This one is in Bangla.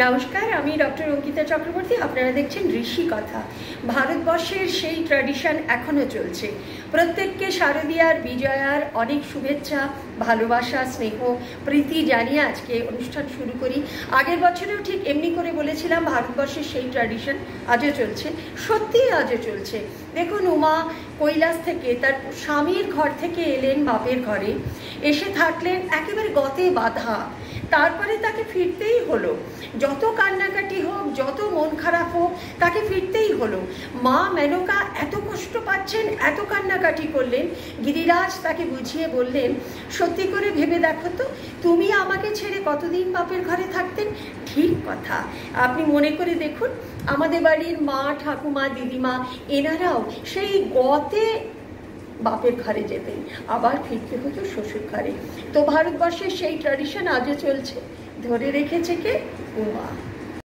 নমস্কার, আমি ডক্টর অঙ্কিতা চক্রবর্তী। আপনারা দেখছেন ঋষি কথা। ভারতবর্ষের সেই ট্র্যাডিশন এখনও চলছে। প্রত্যেককে শারদীয়ার বিজয়ার অনেক শুভেচ্ছা, ভালোবাসা, স্নেহ, প্রীতি জানিয়ে আজকে অনুষ্ঠান শুরু করি। আগের বছরেও ঠিক এমনি করে বলেছিলাম ভারতবর্ষের সেই ট্র্যাডিশন আজও চলছে, সত্যিই আজও চলছে। দেখুন, উমা কৈলাস থেকে তার স্বামীর ঘর থেকে এলেন বাপের ঘরে, এসে থাকলেন একেবারে গতে বাঁধা। তারপরে তাকে ফিরতেই হলো, যত কান্নাকাটি হোক, যত মন খারাপ হোক, তাকে ফিরতেই হলো। মা মেনকা এত কষ্ট পাচ্ছেন, এত কান্নাকাটি করলেন। গিরিরাজ তাকে বুঝিয়ে বললেন, সত্যি করে ভেবে দেখো তো, তুমি আমাকে ছেড়ে কতদিন বাপের ঘরে থাকতেন? ঠিক কথা। আপনি মনে করে দেখুন, আমাদের বাড়ির মা, ঠাকুমা, দিদিমা, এনারাও সেই গতে বাপের ঘরে যেতেন, আবার ফিরতে হতো শ্বশুর ঘরে। তো ভারতবর্ষের সেই ট্র্যাডিশন আজও চলছে, ধরে রেখেছে কে? উমা।